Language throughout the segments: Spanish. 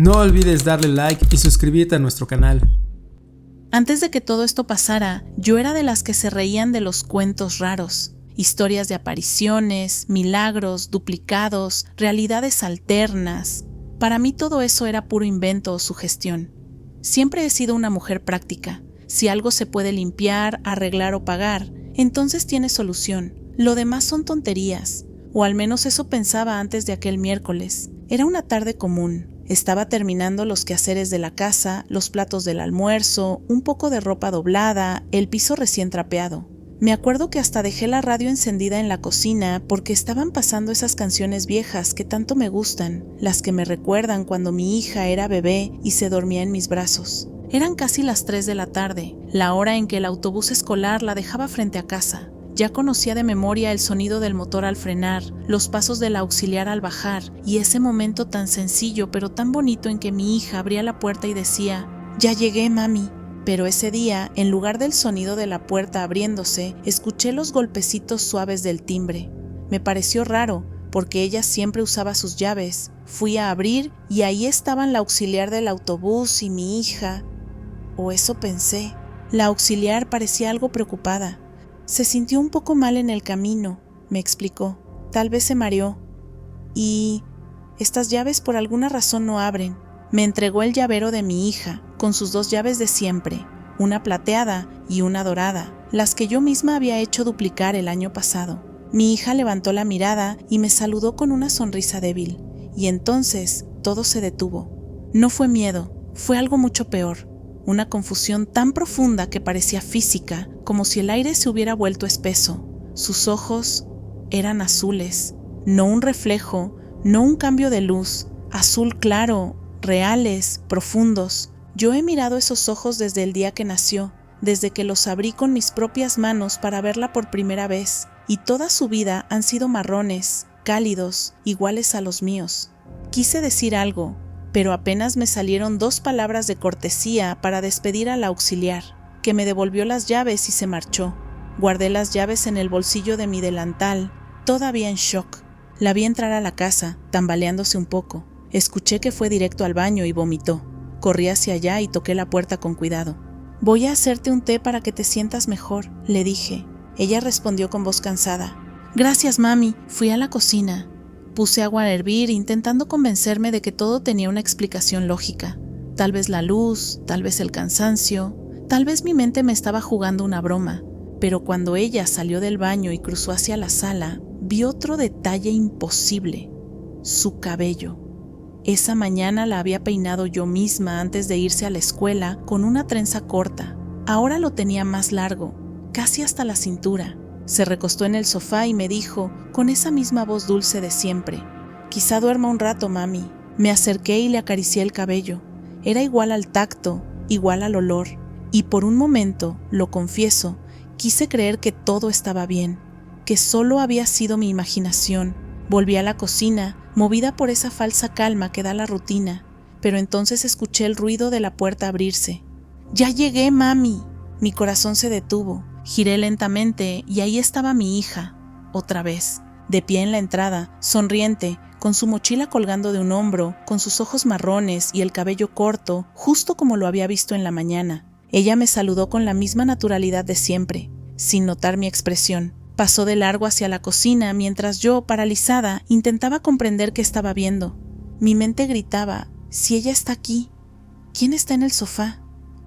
No olvides darle like y suscribirte a nuestro canal. Antes de que todo esto pasara, yo era de las que se reían de los cuentos raros. Historias de apariciones, milagros, duplicados, realidades alternas. Para mí todo eso era puro invento o sugestión. Siempre he sido una mujer práctica. Si algo se puede limpiar, arreglar o pagar, entonces tiene solución. Lo demás son tonterías, o al menos eso pensaba antes de aquel miércoles. Era una tarde común. Estaba terminando los quehaceres de la casa, los platos del almuerzo, un poco de ropa doblada, el piso recién trapeado. Me acuerdo que hasta dejé la radio encendida en la cocina porque estaban pasando esas canciones viejas que tanto me gustan, las que me recuerdan cuando mi hija era bebé y se dormía en mis brazos. Eran casi las 3 de la tarde, la hora en que el autobús escolar la dejaba frente a casa. Ya conocía de memoria el sonido del motor al frenar, los pasos del auxiliar al bajar y ese momento tan sencillo pero tan bonito en que mi hija abría la puerta y decía: «Ya llegué, mami». Pero ese día, en lugar del sonido de la puerta abriéndose, escuché los golpecitos suaves del timbre. Me pareció raro, porque ella siempre usaba sus llaves. Fui a abrir y ahí estaban la auxiliar del autobús y mi hija. O eso pensé. La auxiliar parecía algo preocupada. Se sintió un poco mal en el camino, me explicó. Tal vez se mareó. Y estas llaves por alguna razón no abren. Me entregó el llavero de mi hija, con sus 2 llaves de siempre, una plateada y una dorada, las que yo misma había hecho duplicar el año pasado. Mi hija levantó la mirada y me saludó con una sonrisa débil, y entonces todo se detuvo. No fue miedo, fue algo mucho peor. Una confusión tan profunda que parecía física, como si el aire se hubiera vuelto espeso. Sus ojos eran azules, no un reflejo, no un cambio de luz, azul claro, reales, profundos. Yo he mirado esos ojos desde el día que nació, desde que los abrí con mis propias manos para verla por primera vez, y toda su vida han sido marrones, cálidos, iguales a los míos. Quise decir algo, pero apenas me salieron 2 palabras de cortesía para despedir al auxiliar, que me devolvió las llaves y se marchó. Guardé las llaves en el bolsillo de mi delantal, todavía en shock. La vi entrar a la casa, tambaleándose un poco. Escuché que fue directo al baño y vomitó. Corrí hacia allá y toqué la puerta con cuidado. «Voy a hacerte un té para que te sientas mejor», le dije. Ella respondió con voz cansada. «Gracias, mami». Fui a la cocina. Puse agua a hervir intentando convencerme de que todo tenía una explicación lógica. Tal vez la luz, tal vez el cansancio, tal vez mi mente me estaba jugando una broma. Pero cuando ella salió del baño y cruzó hacia la sala, vi otro detalle imposible: su cabello. Esa mañana la había peinado yo misma antes de irse a la escuela con una trenza corta. Ahora lo tenía más largo, casi hasta la cintura. Se recostó en el sofá y me dijo, con esa misma voz dulce de siempre: «Quizá duerma un rato, mami». Me acerqué y le acaricié el cabello. Era igual al tacto, igual al olor. Y por un momento, lo confieso, quise creer que todo estaba bien, que solo había sido mi imaginación. Volví a la cocina, movida por esa falsa calma que da la rutina, pero entonces escuché el ruido de la puerta abrirse. «¡Ya llegué, mami!». Mi corazón se detuvo. Giré lentamente y ahí estaba mi hija, otra vez, de pie en la entrada, sonriente, con su mochila colgando de un hombro, con sus ojos marrones y el cabello corto, justo como lo había visto en la mañana. Ella me saludó con la misma naturalidad de siempre, sin notar mi expresión. Pasó de largo hacia la cocina mientras yo, paralizada, intentaba comprender qué estaba viendo. Mi mente gritaba: «Si ella está aquí, ¿quién está en el sofá?».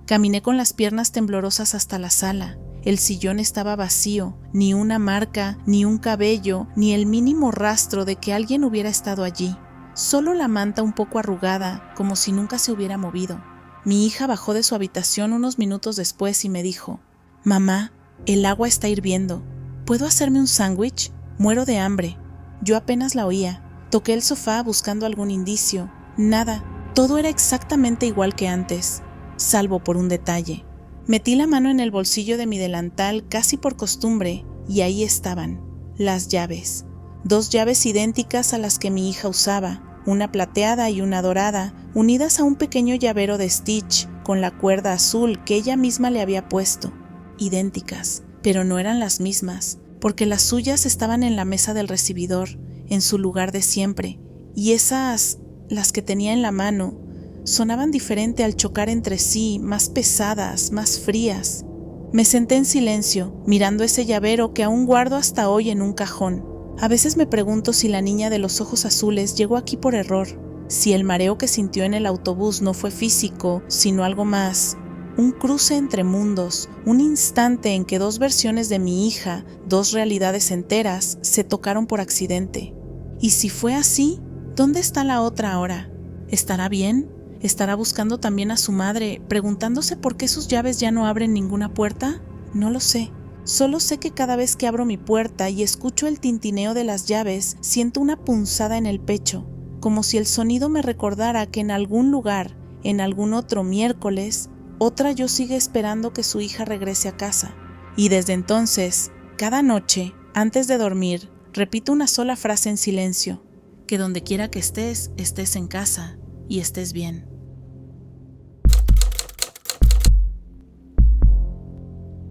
Caminé con las piernas temblorosas hasta la sala. El sillón estaba vacío, ni una marca, ni un cabello, ni el mínimo rastro de que alguien hubiera estado allí. Solo la manta un poco arrugada, como si nunca se hubiera movido. Mi hija bajó de su habitación unos minutos después y me dijo: «Mamá, el agua está hirviendo. ¿Puedo hacerme un sándwich? Muero de hambre». Yo apenas la oía. Toqué el sofá buscando algún indicio. Nada. Todo era exactamente igual que antes, salvo por un detalle. Metí la mano en el bolsillo de mi delantal casi por costumbre y ahí estaban, las llaves. 2 llaves idénticas a las que mi hija usaba, una plateada y una dorada, unidas a un pequeño llavero de Stitch con la cuerda azul que ella misma le había puesto. Idénticas, pero no eran las mismas, porque las suyas estaban en la mesa del recibidor, en su lugar de siempre, y esas, las que tenía en la mano, sonaban diferente al chocar entre sí, más pesadas, más frías. Me senté en silencio, mirando ese llavero que aún guardo hasta hoy en un cajón. A veces me pregunto si la niña de los ojos azules llegó aquí por error, si el mareo que sintió en el autobús no fue físico, sino algo más. Un cruce entre mundos, un instante en que dos versiones de mi hija, dos realidades enteras, se tocaron por accidente. Y si fue así, ¿dónde está la otra ahora? ¿Estará bien? ¿Estará buscando también a su madre, preguntándose por qué sus llaves ya no abren ninguna puerta? No lo sé. Solo sé que cada vez que abro mi puerta y escucho el tintineo de las llaves, siento una punzada en el pecho, como si el sonido me recordara que en algún lugar, en algún otro miércoles, otra yo sigue esperando que su hija regrese a casa. Y desde entonces, cada noche, antes de dormir, repito una sola frase en silencio: que donde quiera que estés, estés en casa y estés bien.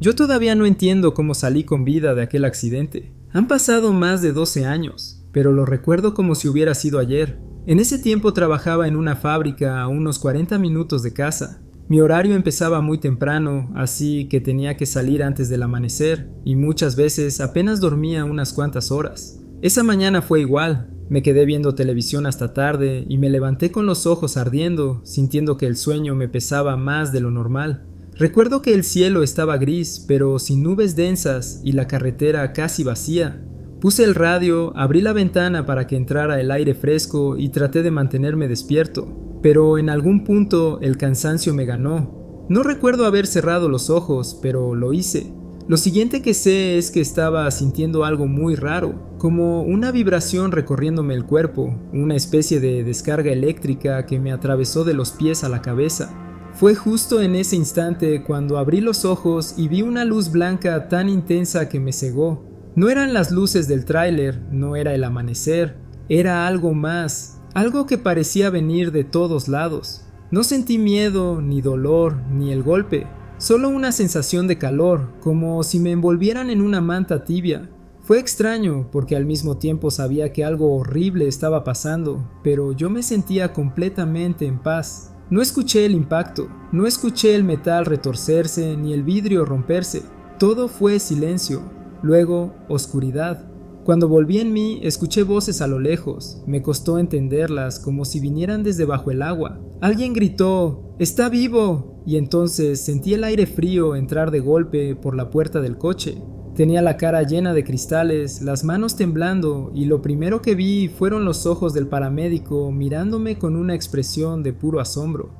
Yo todavía no entiendo cómo salí con vida de aquel accidente. Han pasado más de 12 años, pero lo recuerdo como si hubiera sido ayer. En ese tiempo trabajaba en una fábrica a unos 40 minutos de casa. Mi horario empezaba muy temprano, así que tenía que salir antes del amanecer, y muchas veces apenas dormía unas cuantas horas. Esa mañana fue igual. Me quedé viendo televisión hasta tarde y me levanté con los ojos ardiendo, sintiendo que el sueño me pesaba más de lo normal. Recuerdo que el cielo estaba gris, pero sin nubes densas, y la carretera casi vacía. Puse el radio, abrí la ventana para que entrara el aire fresco y traté de mantenerme despierto. Pero en algún punto el cansancio me ganó. No recuerdo haber cerrado los ojos, pero lo hice. Lo siguiente que sé es que estaba sintiendo algo muy raro, como una vibración recorriéndome el cuerpo, una especie de descarga eléctrica que me atravesó de los pies a la cabeza. Fue justo en ese instante cuando abrí los ojos y vi una luz blanca tan intensa que me cegó. No eran las luces del tráiler, no era el amanecer, era algo más. Algo que parecía venir de todos lados. No sentí miedo, ni dolor, ni el golpe. Solo una sensación de calor, como si me envolvieran en una manta tibia. Fue extraño, porque al mismo tiempo sabía que algo horrible estaba pasando, pero yo me sentía completamente en paz. No escuché el impacto, no escuché el metal retorcerse, ni el vidrio romperse. Todo fue silencio, luego oscuridad. Cuando volví en mí, escuché voces a lo lejos. Me costó entenderlas, como si vinieran desde bajo el agua. Alguien gritó: ¡está vivo! Y entonces sentí el aire frío entrar de golpe por la puerta del coche. Tenía la cara llena de cristales, las manos temblando, y lo primero que vi fueron los ojos del paramédico mirándome con una expresión de puro asombro.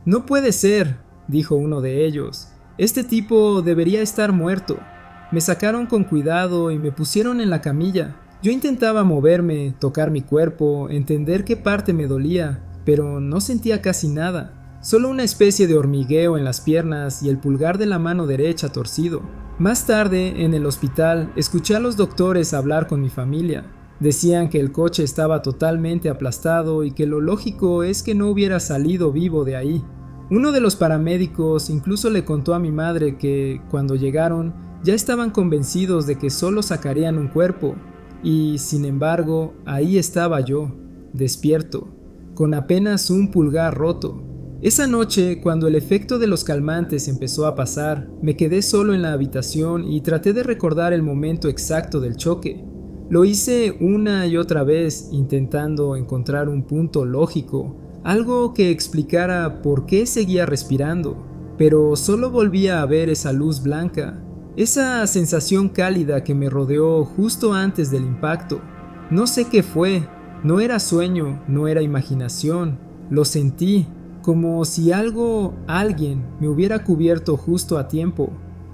«No puede ser», dijo uno de ellos. «Este tipo debería estar muerto». Me sacaron con cuidado y me pusieron en la camilla. Yo intentaba moverme, tocar mi cuerpo, entender qué parte me dolía, pero no sentía casi nada. Solo una especie de hormigueo en las piernas y el pulgar de la mano derecha torcido. Más tarde, en el hospital, escuché a los doctores hablar con mi familia. Decían que el coche estaba totalmente aplastado y que lo lógico es que no hubiera salido vivo de ahí. Uno de los paramédicos incluso le contó a mi madre que, cuando llegaron, ya estaban convencidos de que solo sacarían un cuerpo, y sin embargo, ahí estaba yo, despierto, con apenas un pulgar roto. Esa noche, cuando el efecto de los calmantes empezó a pasar, me quedé solo en la habitación y traté de recordar el momento exacto del choque. Lo hice una y otra vez, intentando encontrar un punto lógico, algo que explicara por qué seguía respirando, pero solo volvía a ver esa luz blanca. Esa sensación cálida que me rodeó justo antes del impacto. No sé qué fue, no era sueño, no era imaginación, lo sentí, como si alguien me hubiera cubierto justo a tiempo.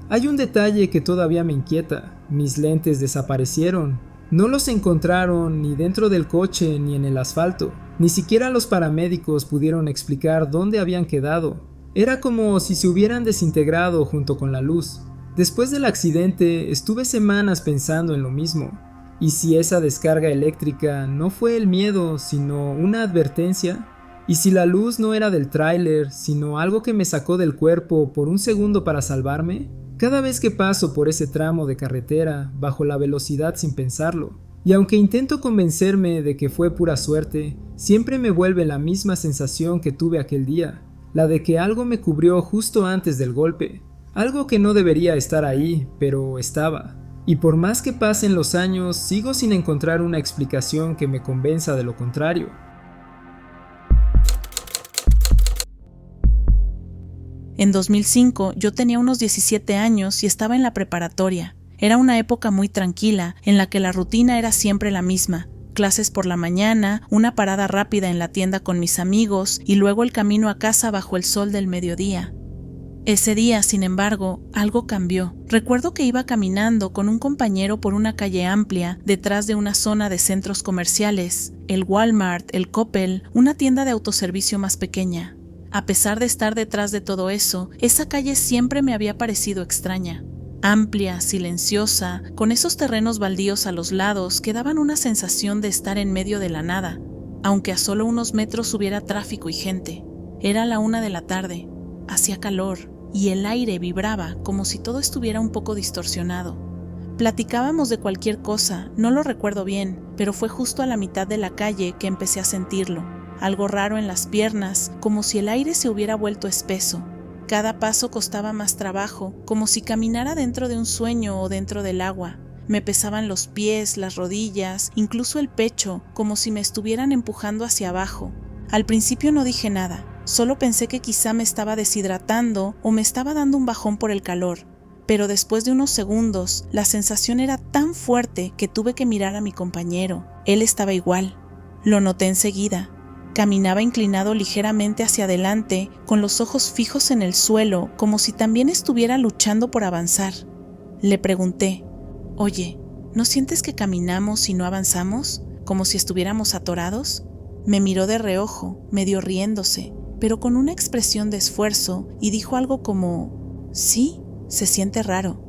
Hay un detalle que todavía me inquieta: mis lentes desaparecieron. No los encontraron ni dentro del coche ni en el asfalto. Ni siquiera los paramédicos pudieron explicar dónde habían quedado. Era como si se hubieran desintegrado junto con la luz. Después del accidente estuve semanas pensando en lo mismo. ¿Y si esa descarga eléctrica no fue el miedo, sino una advertencia? ¿Y si la luz no era del tráiler, sino algo que me sacó del cuerpo por un segundo para salvarme? Cada vez que paso por ese tramo de carretera, bajo la velocidad sin pensarlo, Y aunque intento convencerme de que fue pura suerte, siempre me vuelve la misma sensación que tuve aquel día, la de que algo me cubrió justo antes del golpe, algo que no debería estar ahí, pero estaba. Y por más que pasen los años, sigo sin encontrar una explicación que me convenza de lo contrario. En 2005 yo tenía unos 17 años y estaba en la preparatoria. Era una época muy tranquila, en la que la rutina era siempre la misma. Clases por la mañana, una parada rápida en la tienda con mis amigos y luego el camino a casa bajo el sol del mediodía. Ese día, sin embargo, algo cambió. Recuerdo que iba caminando con un compañero por una calle amplia detrás de una zona de centros comerciales, el Walmart, el Coppel, una tienda de autoservicio más pequeña. A pesar de estar detrás de todo eso, esa calle siempre me había parecido extraña. Amplia, silenciosa, con esos terrenos baldíos a los lados que daban una sensación de estar en medio de la nada, aunque a solo unos metros hubiera tráfico y gente. Era la 1 de la tarde, hacía calor y el aire vibraba como si todo estuviera un poco distorsionado. Platicábamos de cualquier cosa, no lo recuerdo bien, pero fue justo a la mitad de la calle que empecé a sentirlo. Algo raro en las piernas, como si el aire se hubiera vuelto espeso. Cada paso costaba más trabajo, como si caminara dentro de un sueño o dentro del agua. Me pesaban los pies, las rodillas, incluso el pecho, como si me estuvieran empujando hacia abajo. Al principio no dije nada, solo pensé que quizá me estaba deshidratando o me estaba dando un bajón por el calor. Pero después de unos segundos, la sensación era tan fuerte que tuve que mirar a mi compañero. Él estaba igual. Lo noté enseguida. Caminaba inclinado ligeramente hacia adelante, con los ojos fijos en el suelo, como si también estuviera luchando por avanzar. Le pregunté, «Oye, ¿no sientes que caminamos y no avanzamos? ¿Como si estuviéramos atorados?» Me miró de reojo, medio riéndose, pero con una expresión de esfuerzo, y dijo algo como, «Sí, se siente raro».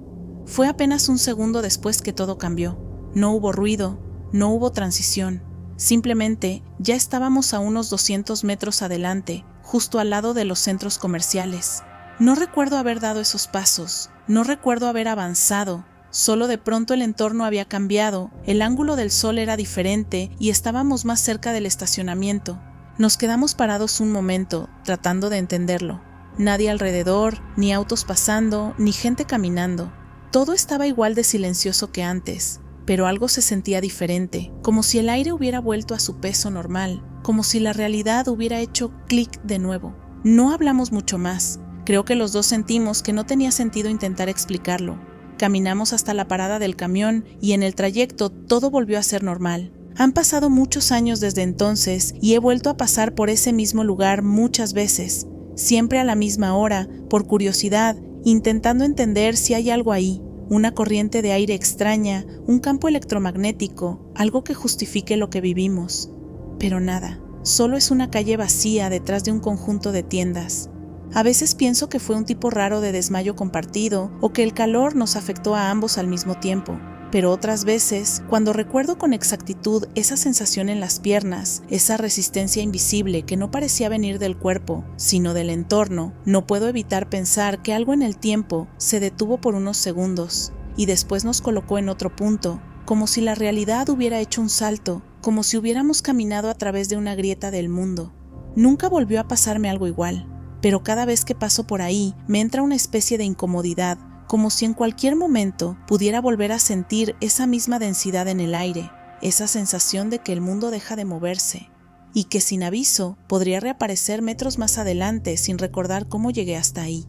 Fue apenas un segundo después que todo cambió. No hubo ruido, no hubo transición. Simplemente ya estábamos a unos 200 metros adelante, justo al lado de los centros comerciales. No recuerdo haber dado esos pasos, no recuerdo haber avanzado, solo de pronto el entorno había cambiado, el ángulo del sol era diferente y estábamos más cerca del estacionamiento. Nos quedamos parados un momento, tratando de entenderlo. Nadie alrededor, ni autos pasando, ni gente caminando. Todo estaba igual de silencioso que antes. Pero algo se sentía diferente, como si el aire hubiera vuelto a su peso normal, como si la realidad hubiera hecho clic de nuevo. No hablamos mucho más. Creo que los dos sentimos que no tenía sentido intentar explicarlo. Caminamos hasta la parada del camión y en el trayecto todo volvió a ser normal. Han pasado muchos años desde entonces y he vuelto a pasar por ese mismo lugar muchas veces, siempre a la misma hora, por curiosidad, intentando entender si hay algo ahí. Una corriente de aire extraña, un campo electromagnético, algo que justifique lo que vivimos. Pero nada, solo es una calle vacía detrás de un conjunto de tiendas. A veces pienso que fue un tipo raro de desmayo compartido o que el calor nos afectó a ambos al mismo tiempo. Pero otras veces, cuando recuerdo con exactitud esa sensación en las piernas, esa resistencia invisible que no parecía venir del cuerpo, sino del entorno, no puedo evitar pensar que algo en el tiempo se detuvo por unos segundos y después nos colocó en otro punto, como si la realidad hubiera hecho un salto, como si hubiéramos caminado a través de una grieta del mundo. Nunca volvió a pasarme algo igual, pero cada vez que paso por ahí me entra una especie de incomodidad, como si en cualquier momento pudiera volver a sentir esa misma densidad en el aire, esa sensación de que el mundo deja de moverse, y que sin aviso podría reaparecer metros más adelante sin recordar cómo llegué hasta ahí.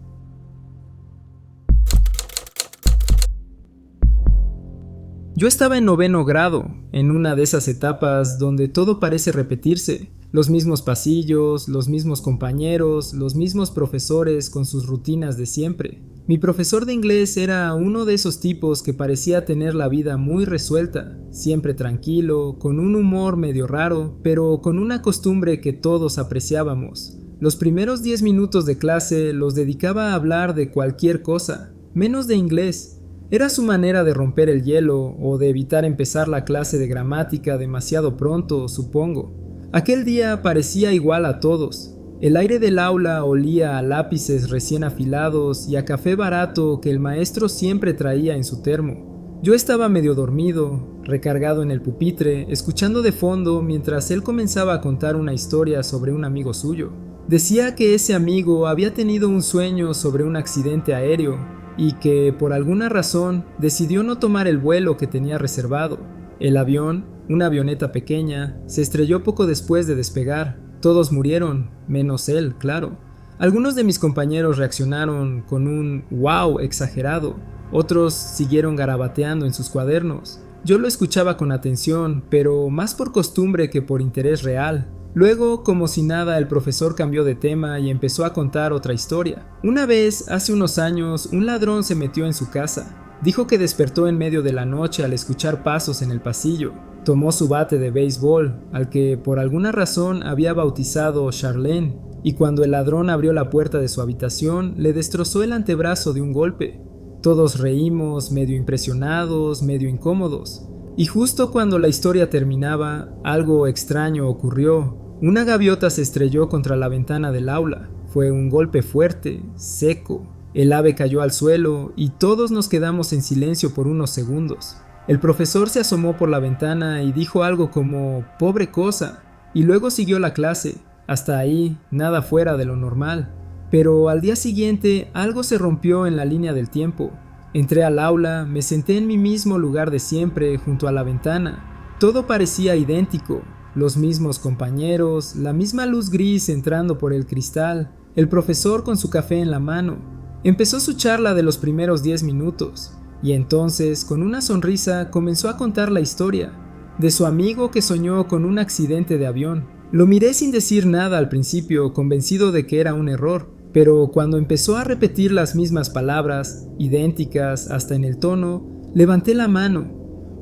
Yo estaba en 9º grado, en una de esas etapas donde todo parece repetirse. Los mismos pasillos, los mismos compañeros, los mismos profesores con sus rutinas de siempre. Mi profesor de inglés era uno de esos tipos que parecía tener la vida muy resuelta, siempre tranquilo, con un humor medio raro, pero con una costumbre que todos apreciábamos. Los primeros 10 minutos de clase los dedicaba a hablar de cualquier cosa, menos de inglés. Era su manera de romper el hielo o de evitar empezar la clase de gramática demasiado pronto, supongo. Aquel día parecía igual a todos. El aire del aula olía a lápices recién afilados y a café barato que el maestro siempre traía en su termo. Yo estaba medio dormido, recargado en el pupitre, escuchando de fondo mientras él comenzaba a contar una historia sobre un amigo suyo. Decía que ese amigo había tenido un sueño sobre un accidente aéreo y que, por alguna razón, decidió no tomar el vuelo que tenía reservado. El avión, una avioneta pequeña, se estrelló poco después de despegar. Todos murieron, menos él, claro. Algunos de mis compañeros reaccionaron con un "wow" exagerado. Otros siguieron garabateando en sus cuadernos. Yo lo escuchaba con atención, pero más por costumbre que por interés real. Luego, como si nada, el profesor cambió de tema y empezó a contar otra historia. Una vez, hace unos años, un ladrón se metió en su casa. Dijo que despertó en medio de la noche al escuchar pasos en el pasillo. Tomó su bate de béisbol, al que por alguna razón había bautizado Charlene, y cuando el ladrón abrió la puerta de su habitación, le destrozó el antebrazo de un golpe. Todos reímos, medio impresionados, medio incómodos. Y justo cuando la historia terminaba, algo extraño ocurrió. Una gaviota se estrelló contra la ventana del aula. Fue un golpe fuerte, seco. El ave cayó al suelo y todos nos quedamos en silencio por unos segundos. El profesor se asomó por la ventana y dijo algo como "pobre cosa", y luego siguió la clase. Hasta ahí, nada fuera de lo normal. Pero al día siguiente algo se rompió en la línea del tiempo. Entré al aula, me senté en mi mismo lugar de siempre, junto a la ventana. Todo parecía idéntico, los mismos compañeros, la misma luz gris entrando por el cristal, el profesor con su café en la mano. Empezó su charla de los primeros 10 minutos, y entonces, con una sonrisa, comenzó a contar la historia, de su amigo que soñó con un accidente de avión. Lo miré sin decir nada al principio, convencido de que era un error. Pero cuando empezó a repetir las mismas palabras, idénticas hasta en el tono, levanté la mano.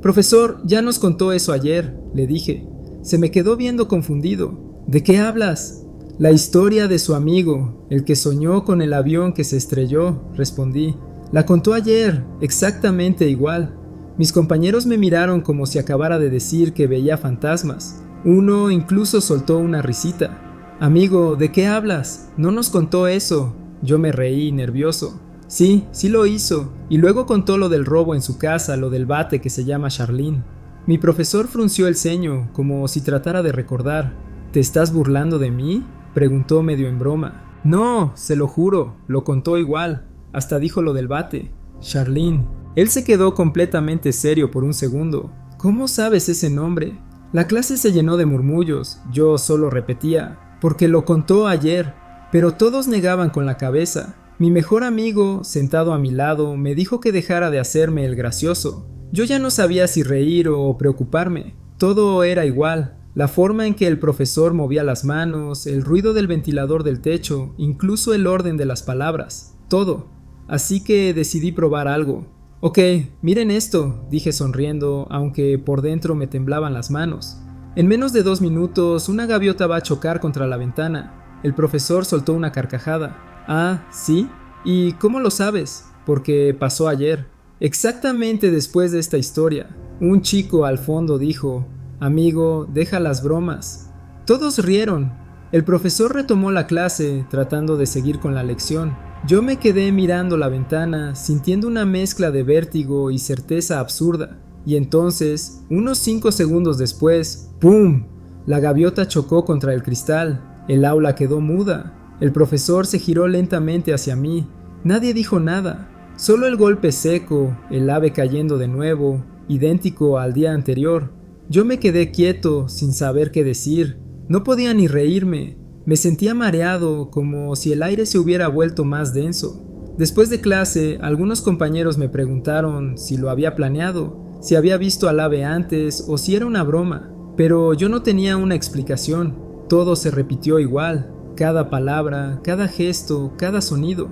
«Profesor, ya nos contó eso ayer», le dije. Se me quedó viendo confundido. «¿De qué hablas?» «La historia de su amigo, el que soñó con el avión que se estrelló», respondí. «La contó ayer, exactamente igual». Mis compañeros me miraron como si acabara de decir que veía fantasmas. Uno incluso soltó una risita. «Amigo, ¿de qué hablas? No nos contó eso». Yo me reí, nervioso. Sí lo hizo. Y luego contó lo del robo en su casa, lo del bate que se llama Charlene. Mi profesor frunció el ceño, como si tratara de recordar. «¿Te estás burlando de mí?», preguntó medio en broma. «No, se lo juro, lo contó igual. Hasta dijo lo del bate. Charlene». Él se quedó completamente serio por un segundo. «¿Cómo sabes ese nombre?». La clase se llenó de murmullos. Yo solo repetía: «Porque lo contó ayer», pero todos negaban con la cabeza. Mi mejor amigo, sentado a mi lado, me dijo que dejara de hacerme el gracioso. Yo ya no sabía si reír o preocuparme. Todo era igual. La forma en que el profesor movía las manos, el ruido del ventilador del techo, incluso el orden de las palabras. Todo. Así que decidí probar algo. «Ok, miren esto», dije sonriendo, aunque por dentro me temblaban las manos. En menos de 2 minutos, una gaviota va a chocar contra la ventana. El profesor soltó una carcajada. «Ah, ¿sí? ¿Y cómo lo sabes?» «Porque pasó ayer». Exactamente después de esta historia, un chico al fondo dijo: «Amigo, deja las bromas». Todos rieron. El profesor retomó la clase, tratando de seguir con la lección. Yo me quedé mirando la ventana, sintiendo una mezcla de vértigo y certeza absurda. Y entonces, unos 5 segundos después, ¡pum!, la gaviota chocó contra el cristal. El aula quedó muda. El profesor se giró lentamente hacia mí. Nadie dijo nada. Solo el golpe seco, el ave cayendo de nuevo, idéntico al día anterior. Yo me quedé quieto, sin saber qué decir. No podía ni reírme. Me sentía mareado, como si el aire se hubiera vuelto más denso. Después de clase, algunos compañeros me preguntaron si lo había planeado, si había visto al ave antes o si era una broma, pero yo no tenía una explicación. Todo se repitió igual, cada palabra, cada gesto, cada sonido.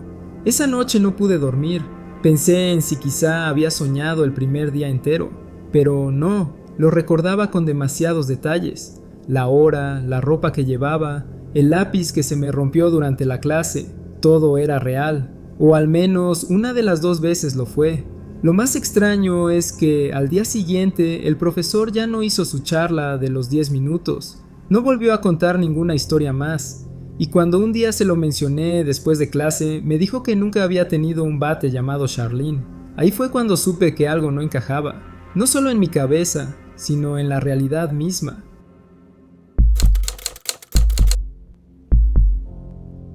Esa noche no pude dormir. Pensé en si quizá había soñado el primer día entero, pero no, lo recordaba con demasiados detalles. La hora, la ropa que llevaba, el lápiz que se me rompió durante la clase, todo era real, o al menos una de las 2 veces lo fue. Lo más extraño es que al día siguiente el profesor ya no hizo su charla de los 10 minutos, no volvió a contar ninguna historia más, y cuando un día se lo mencioné después de clase, me dijo que nunca había tenido un bate llamado Charlene. Ahí fue cuando supe que algo no encajaba, no solo en mi cabeza, sino en la realidad misma.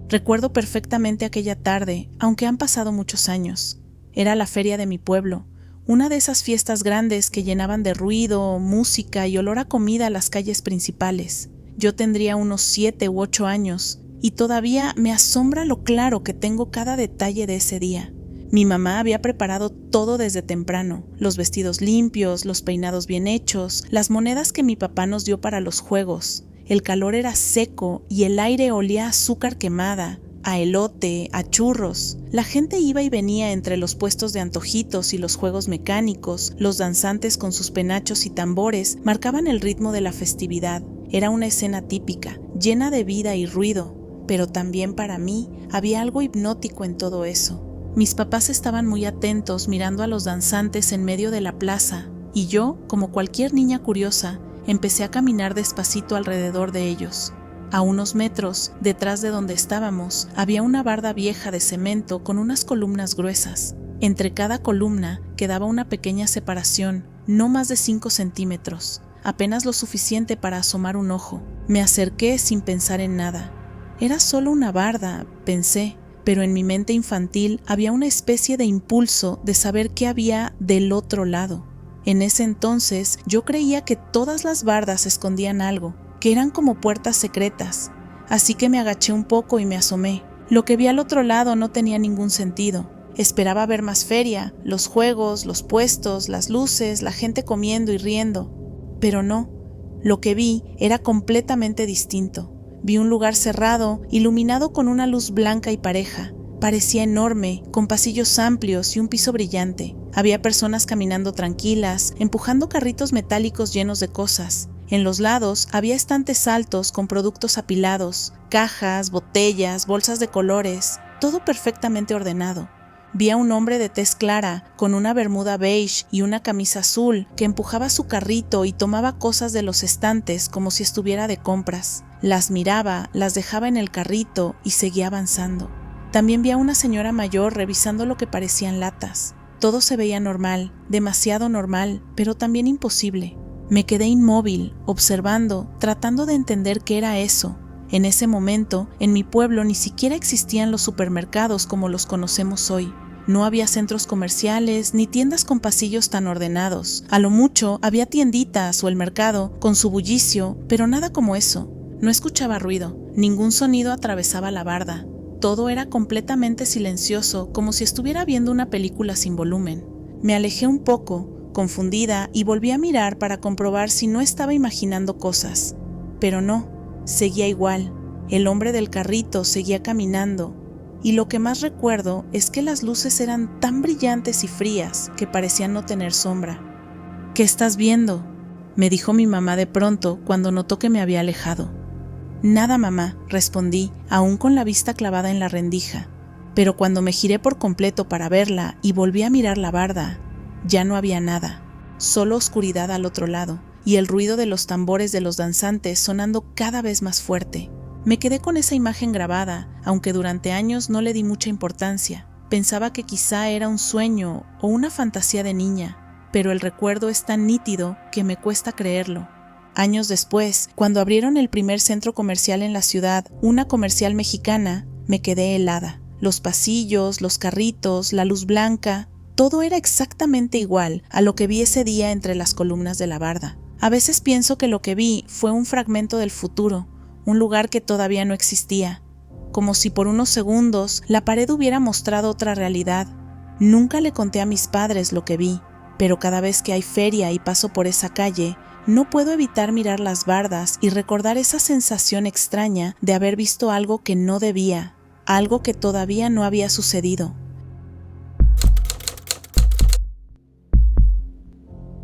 Recuerdo perfectamente aquella tarde, aunque han pasado muchos años. Era la feria de mi pueblo, una de esas fiestas grandes que llenaban de ruido, música y olor a comida las calles principales. Yo tendría unos 7 u 8 años, y todavía me asombra lo claro que tengo cada detalle de ese día. Mi mamá había preparado todo desde temprano, los vestidos limpios, los peinados bien hechos, las monedas que mi papá nos dio para los juegos. El calor era seco y el aire olía a azúcar quemada, a elote, a churros. La gente iba y venía entre los puestos de antojitos y los juegos mecánicos. Los danzantes con sus penachos y tambores marcaban el ritmo de la festividad. Era una escena típica, llena de vida y ruido, pero también para mí había algo hipnótico en todo eso. Mis papás estaban muy atentos mirando a los danzantes en medio de la plaza, y yo, como cualquier niña curiosa, empecé a caminar despacito alrededor de ellos. A unos metros, detrás de donde estábamos, había una barda vieja de cemento con unas columnas gruesas. Entre cada columna quedaba una pequeña separación, no más de 5 centímetros, apenas lo suficiente para asomar un ojo. Me acerqué sin pensar en nada. Era solo una barda, pensé, pero en mi mente infantil había una especie de impulso de saber qué había del otro lado. En ese entonces yo creía que todas las bardas escondían algo, que eran como puertas secretas, así que me agaché un poco y me asomé. Lo que vi al otro lado no tenía ningún sentido. Esperaba ver más feria, los juegos, los puestos, las luces, la gente comiendo y riendo. Pero no, lo que vi era completamente distinto. Vi un lugar cerrado, iluminado con una luz blanca y pareja. Parecía enorme, con pasillos amplios y un piso brillante. Había personas caminando tranquilas, empujando carritos metálicos llenos de cosas. En los lados había estantes altos con productos apilados, cajas, botellas, bolsas de colores, todo perfectamente ordenado. Vi a un hombre de tez clara, con una bermuda beige y una camisa azul, que empujaba su carrito y tomaba cosas de los estantes como si estuviera de compras. Las miraba, las dejaba en el carrito y seguía avanzando. También vi a una señora mayor revisando lo que parecían latas. Todo se veía normal, demasiado normal, pero también imposible. Me quedé inmóvil, observando, tratando de entender qué era eso. En ese momento, en mi pueblo ni siquiera existían los supermercados como los conocemos hoy. No había centros comerciales ni tiendas con pasillos tan ordenados. A lo mucho había tienditas o el mercado con su bullicio, pero nada como eso. No escuchaba ruido, ningún sonido atravesaba la barda. Todo era completamente silencioso, como si estuviera viendo una película sin volumen. Me alejé un poco, confundida, y volví a mirar para comprobar si no estaba imaginando cosas. Pero no, seguía igual. El hombre del carrito seguía caminando, y lo que más recuerdo es que las luces eran tan brillantes y frías que parecían no tener sombra. ¿Qué estás viendo?, me dijo mi mamá de pronto cuando notó que me había alejado. Nada, mamá, respondí, aún con la vista clavada en la rendija. Pero cuando me giré por completo para verla y volví a mirar la barda, ya no había nada, solo oscuridad al otro lado, y el ruido de los tambores de los danzantes sonando cada vez más fuerte. Me quedé con esa imagen grabada, aunque durante años no le di mucha importancia. Pensaba que quizá era un sueño o una fantasía de niña, pero el recuerdo es tan nítido que me cuesta creerlo. Años después, cuando abrieron el primer centro comercial en la ciudad, una comercial mexicana, me quedé helada. Los pasillos, los carritos, la luz blanca, todo era exactamente igual a lo que vi ese día entre las columnas de la barda. A veces pienso que lo que vi fue un fragmento del futuro, un lugar que todavía no existía, como si por unos segundos la pared hubiera mostrado otra realidad. Nunca le conté a mis padres lo que vi, pero cada vez que hay feria y paso por esa calle, no puedo evitar mirar las bardas y recordar esa sensación extraña de haber visto algo que no debía, algo que todavía no había sucedido.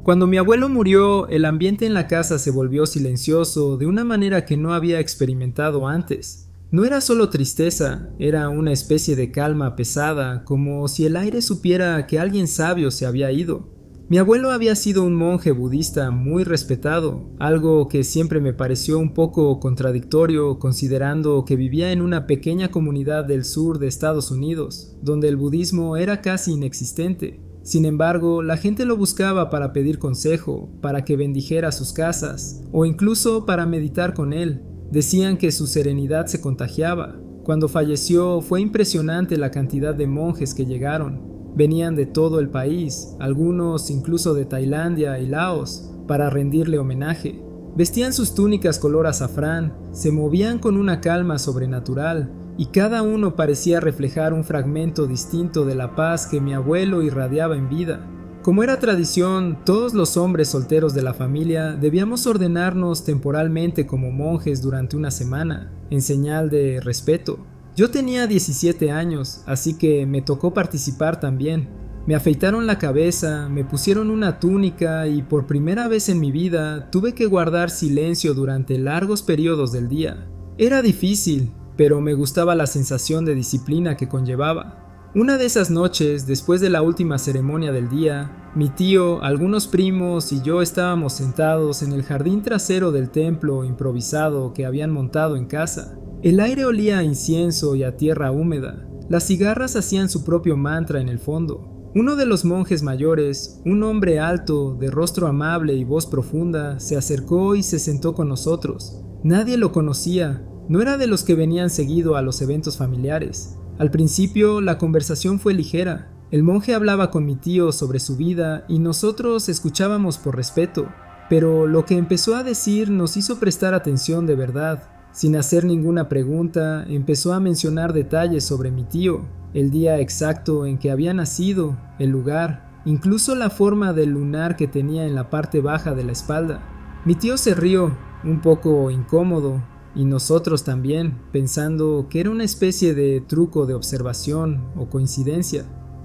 Cuando mi abuelo murió, el ambiente en la casa se volvió silencioso de una manera que no había experimentado antes. No era solo tristeza, era una especie de calma pesada, como si el aire supiera que alguien sabio se había ido. Mi abuelo había sido un monje budista muy respetado, algo que siempre me pareció un poco contradictorio considerando que vivía en una pequeña comunidad del sur de Estados Unidos, donde el budismo era casi inexistente. Sin embargo, la gente lo buscaba para pedir consejo, para que bendijera sus casas, o incluso para meditar con él. Decían que su serenidad se contagiaba. Cuando falleció, fue impresionante la cantidad de monjes que llegaron. Venían de todo el país, algunos incluso de Tailandia y Laos, para rendirle homenaje. Vestían sus túnicas color azafrán, se movían con una calma sobrenatural, y cada uno parecía reflejar un fragmento distinto de la paz que mi abuelo irradiaba en vida. Como era tradición, todos los hombres solteros de la familia debíamos ordenarnos temporalmente como monjes durante una semana, en señal de respeto. Yo tenía 17 años, así que me tocó participar también. Me afeitaron la cabeza, me pusieron una túnica y por primera vez en mi vida tuve que guardar silencio durante largos periodos del día. Era difícil, pero me gustaba la sensación de disciplina que conllevaba. Una de esas noches, después de la última ceremonia del día, mi tío, algunos primos y yo estábamos sentados en el jardín trasero del templo improvisado que habían montado en casa. El aire olía a incienso y a tierra húmeda. Las cigarras hacían su propio mantra en el fondo. Uno de los monjes mayores, un hombre alto, de rostro amable y voz profunda, se acercó y se sentó con nosotros. Nadie lo conocía. No era de los que venían seguido a los eventos familiares. Al principio, la conversación fue ligera. El monje hablaba con mi tío sobre su vida y nosotros escuchábamos por respeto. Pero lo que empezó a decir nos hizo prestar atención de verdad. Sin hacer ninguna pregunta, empezó a mencionar detalles sobre mi tío, el día exacto en que había nacido, el lugar, incluso la forma del lunar que tenía en la parte baja de la espalda. Mi tío se rió, un poco incómodo, y nosotros también, pensando que era una especie de truco de observación o coincidencia.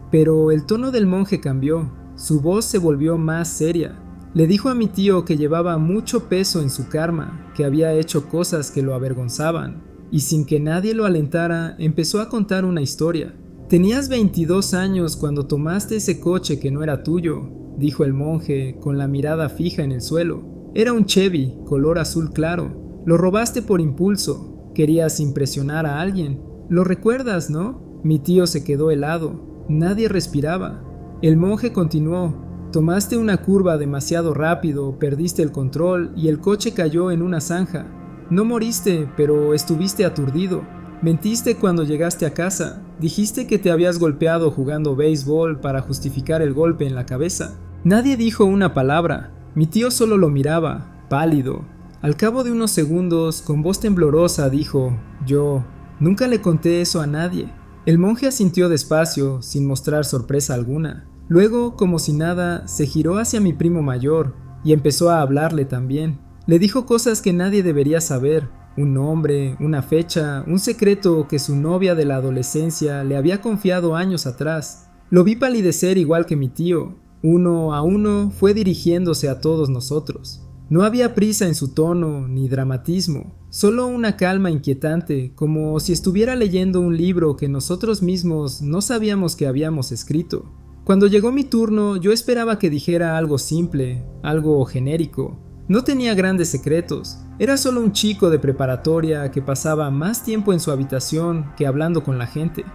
Pero el tono del monje cambió, su voz se volvió más seria. Le dijo a mi tío que llevaba mucho peso en su karma, que había hecho cosas que lo avergonzaban, y sin que nadie lo alentara, empezó a contar una historia. «Tenías 22 años cuando tomaste ese coche que no era tuyo», dijo el monje con la mirada fija en el suelo. «Era un Chevy, color azul claro. Lo robaste por impulso. Querías impresionar a alguien. Lo recuerdas, ¿no?» Mi tío se quedó helado. Nadie respiraba. El monje continuó. «Tomaste una curva demasiado rápido, perdiste el control y el coche cayó en una zanja. No moriste, pero estuviste aturdido. Mentiste cuando llegaste a casa. Dijiste que te habías golpeado jugando béisbol para justificar el golpe en la cabeza». Nadie dijo una palabra. Mi tío solo lo miraba, pálido. Al cabo de unos segundos, con voz temblorosa, dijo: «Yo nunca le conté eso a nadie». El monje asintió despacio, sin mostrar sorpresa alguna. Luego, como si nada, se giró hacia mi primo mayor y empezó a hablarle también. Le dijo cosas que nadie debería saber, un nombre, una fecha, un secreto que su novia de la adolescencia le había confiado años atrás. Lo vi palidecer igual que mi tío. Uno a uno fue dirigiéndose a todos nosotros. No había prisa en su tono ni dramatismo, solo una calma inquietante, como si estuviera leyendo un libro que nosotros mismos no sabíamos que habíamos escrito. Cuando llegó mi turno, yo esperaba que dijera algo simple, algo genérico. No tenía grandes secretos, era solo un chico de preparatoria que pasaba más tiempo en su habitación que hablando con la gente.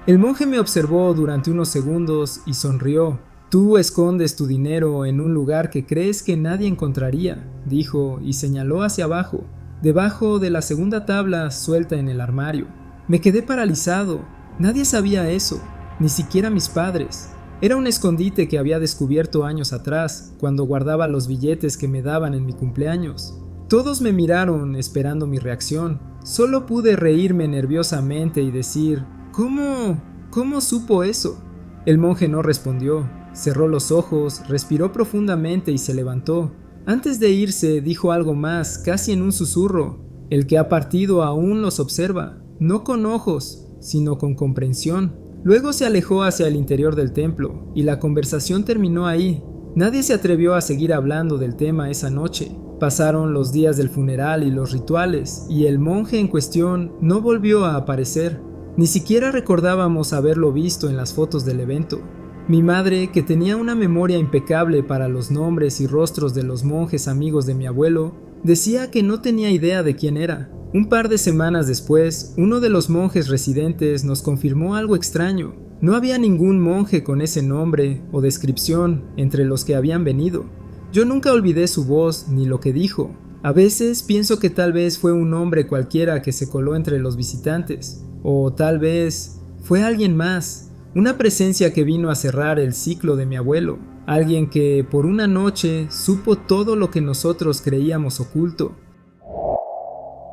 El monje me observó durante unos segundos y sonrió. «Tú escondes tu dinero en un lugar que crees que nadie encontraría», dijo y señaló hacia abajo, debajo de la segunda tabla suelta en el armario. Me quedé paralizado. Nadie sabía eso, ni siquiera mis padres. Era un escondite que había descubierto años atrás, cuando guardaba los billetes que me daban en mi cumpleaños. Todos me miraron esperando mi reacción. Solo pude reírme nerviosamente y decir: ¿Cómo supo eso? El monje no respondió. Cerró los ojos, respiró profundamente y se levantó. Antes de irse dijo algo más, casi en un susurro: «El que ha partido aún los observa, no con ojos, sino con comprensión». Luego se alejó hacia el interior del templo, y la conversación terminó ahí. Nadie se atrevió a seguir hablando del tema esa noche. Pasaron los días del funeral y los rituales, y el monje en cuestión no volvió a aparecer. Ni siquiera recordábamos haberlo visto en las fotos del evento. Mi madre, que tenía una memoria impecable para los nombres y rostros de los monjes amigos de mi abuelo, decía que no tenía idea de quién era. Un par de semanas después, uno de los monjes residentes nos confirmó algo extraño. No había ningún monje con ese nombre o descripción entre los que habían venido. Yo nunca olvidé su voz ni lo que dijo. A veces pienso que tal vez fue un hombre cualquiera que se coló entre los visitantes, o tal vez fue alguien más, una presencia que vino a cerrar el ciclo de mi abuelo, alguien que por una noche supo todo lo que nosotros creíamos oculto.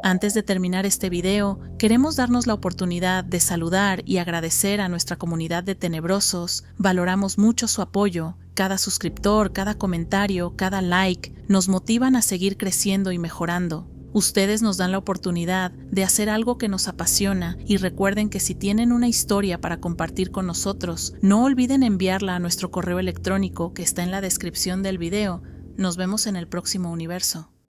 Antes de terminar este video, queremos darnos la oportunidad de saludar y agradecer a nuestra comunidad de tenebrosos. Valoramos mucho su apoyo. Cada suscriptor, cada comentario, cada like nos motivan a seguir creciendo y mejorando. Ustedes nos dan la oportunidad de hacer algo que nos apasiona y recuerden que si tienen una historia para compartir con nosotros, no olviden enviarla a nuestro correo electrónico que está en la descripción del video. Nos vemos en el próximo universo.